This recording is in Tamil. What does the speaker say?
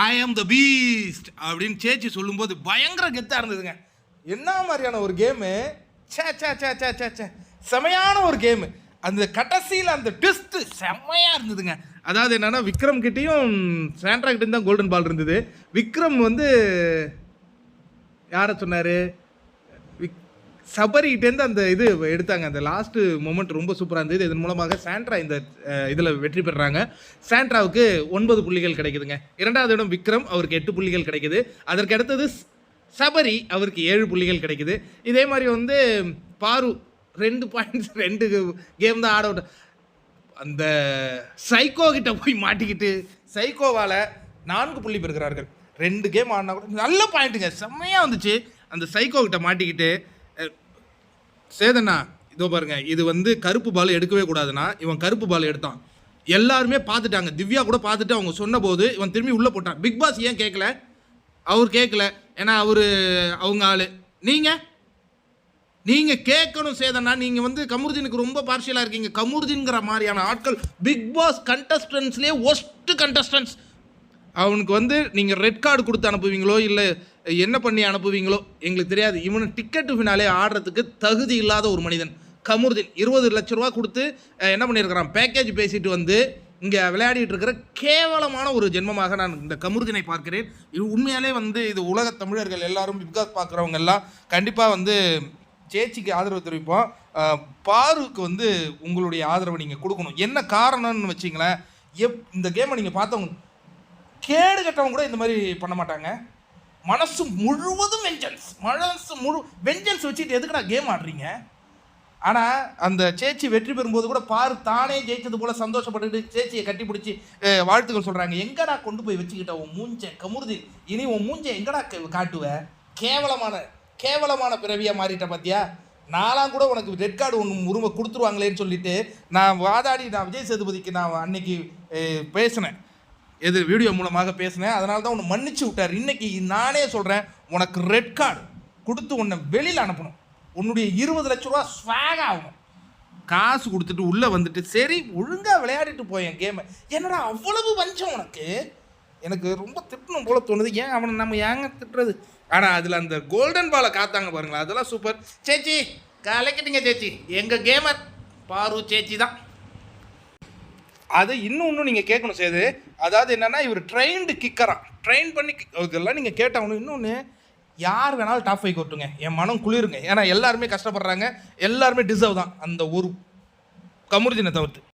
ஐ ஆம் த பீஸ்ட் அப்படின்னு சேச்சி சொல்லும்போது பயங்கர கெத்தாக இருந்ததுங்க. என்ன மாதிரியான ஒரு கேமு, சே சே சே சே சே சே செமையான ஒரு கேமு. அந்த கடைசியில் அந்த ட்விஸ்ட்டு செம்மையாக இருந்ததுங்க. அதாவது என்னென்னா விக்ரம் கிட்டேயும் சாண்ட்ரா கிட்டேயும் தான் கோல்டன் பால் இருந்தது. விக்ரம் வந்து யாரை சொன்னார், சபரிகிட்டேருந்து அந்த இது எடுத்தாங்க. அந்த லாஸ்ட்டு மொமெண்ட் ரொம்ப சூப்பராக இருந்தது. இதன் மூலமாக சாண்ட்ரா இந்த இதில் வெற்றி பெறுறாங்க. சாண்ட்ராவுக்கு 9 புள்ளிகள் கிடைக்குதுங்க. 2வது இடம் விக்ரம், அவருக்கு 8 புள்ளிகள் கிடைக்குது. அதற்கு அடுத்தது சபரி, அவருக்கு 7 புள்ளிகள் கிடைக்குது. இதே மாதிரி வந்து பாரு 2 பாயிண்ட்ஸ் 2 கேம் தான் ஆட விட்ட. அந்த சைக்கோ கிட்ட போய் மாட்டிக்கிட்டு சைக்கோவால் 4 புள்ளி பெறுகிறார்கள். 2 கேம் ஆடினா கூட நல்ல பாயிண்ட்டுங்க, செம்மையாக வந்துச்சு. அந்த சைக்கோ கிட்ட மாட்டிக்கிட்டு சேதனா இதோ பாருங்க, இது வந்து கருப்பு பால் எடுக்கவே கூடாதுன்னா இவன் கருப்பு பால் எடுத்தான். எல்லாருமே பார்த்துட்டாங்க, திவ்யா கூட பார்த்துட்டு அவங்க சொன்ன போது இவன் திரும்பி உள்ளே போட்டான். பிக் பாஸ் ஏன் கேட்கல? அவர் கேட்கல, ஏன்னா அவர் அவங்க ஆள். நீங்கள் கேட்கணும் சேதனா. நீங்கள் வந்து கமருதீனுக்கு ரொம்ப பார்ஷியலாக இருக்கீங்க. கமருதீன்கிற மாதிரியான ஆட்கள் பிக் பாஸ் கண்டஸ்டன்ஸ்லேயே ஒஸ்ட்டு கண்டஸ்டன்ஸ். அவனுக்கு வந்து நீங்கள் ரெட் கார்டு கொடுத்து அனுப்புவீங்களோ இல்லை என்ன பண்ணி அனுப்புவீங்களோ எங்களுக்கு தெரியாது. இவனு டிக்கெட்டு ஃபினாலே ஆடுறதுக்கு தகுதி இல்லாத ஒரு மனிதன் கமருதீன். 20 லட்ச ரூபா கொடுத்து என்ன பண்ணியிருக்கிறான், பேக்கேஜ் பேசிட்டு வந்து இங்கே விளையாடிட்டு இருக்கிற கேவலமான ஒரு ஜென்மமாக நான் இந்த கமருதீனை பார்க்கிறேன். இது உண்மையாலே வந்து இது உலக தமிழர்கள் எல்லாரும் பிக் பாஸ் பார்க்குறவங்க எல்லாம் கண்டிப்பாக வந்து சேச்சிக்கு ஆதரவு தெரிவிப்போம். பாருக்கு வந்து உங்களுடைய ஆதரவை நீங்கள் கொடுக்கணும். என்ன காரணம்னு வச்சிங்களேன், இந்த கேமை நீங்கள் பார்த்தவங்க கேடு கட்டவங்க கூட இந்த மாதிரி பண்ண மாட்டாங்க. மனசு முழுவதும் வெஞ்சன்ஸ் வச்சுட்டு எதுக்குடா கேம் ஆடுறீங்க? ஆனால் அந்த சேச்சி வெற்றி பெறும்போது கூட பாரு தானே ஜெயிச்சது போல் சந்தோஷப்பட்டுட்டு சேச்சியை கட்டி பிடிச்சி வாழ்த்துக்கள் சொல்கிறாங்க. எங்கடா கொண்டு போய் வச்சுக்கிட்ட உன் மூஞ்சை கமருதீன், இனி உன் மூஞ்சை எங்கடா காட்டுவ? கேவலமான பிறவியாக மாறிட்ட பார்த்தியா? நாலாம் கூட உனக்கு ரெட் கார்டு ஒன்று உரிமை கொடுத்துருவாங்களேன்னு சொல்லிட்டு நான் விஜய் சேதுபதிக்கு நான் அன்னைக்கு பேசினேன், எது வீடியோ மூலமாக பேசினேன். அதனால தான் உன்னை மன்னிச்சு விட்டார். இன்றைக்கி நானே சொல்கிறேன், உனக்கு ரெட் கார்டு கொடுத்து உன்னை வெளியில் அனுப்பணும். உன்னுடைய 20 லட்ச ரூபா ஸ்வாக் ஆகணும். காசு கொடுத்துட்டு உள்ளே வந்துட்டு சரி ஒழுங்காக விளையாடிட்டு போயேன் கேமை. என்னடா அவ்வளவு வஞ்சம் உனக்கு? எனக்கு ரொம்ப திட்டணும் போல தோணுது. ஏன் அவனை நம்ம ஏங்க திட்டுறது? ஆனால் அதில் அந்த கோல்டன் பாலை காத்தாங்க பாருங்களா, அதெல்லாம் சூப்பர். சேச்சி கலைக்கிட்டீங்க சேச்சி. எங்கள் கேமர் பாரு சேச்சி தான். அது இன்னும் நீங்கள் கேட்கணும் சேது. அதாவது என்னென்னா இவர் ட்ரெயின்டு கிக்கரான், ட்ரெயின் பண்ணி இதெல்லாம் நீங்கள் கேட்டாகணும். இன்னொன்று யார் வேணாலும் டாப் 5 கொட்டுங்க, என் மனம் குளிருங்க. ஏன்னா எல்லாருமே கஷ்டப்படுறாங்க, எல்லாருமே டிசர்வ் தான், அந்த ஒரு கமருதீனை தவிர்த்து.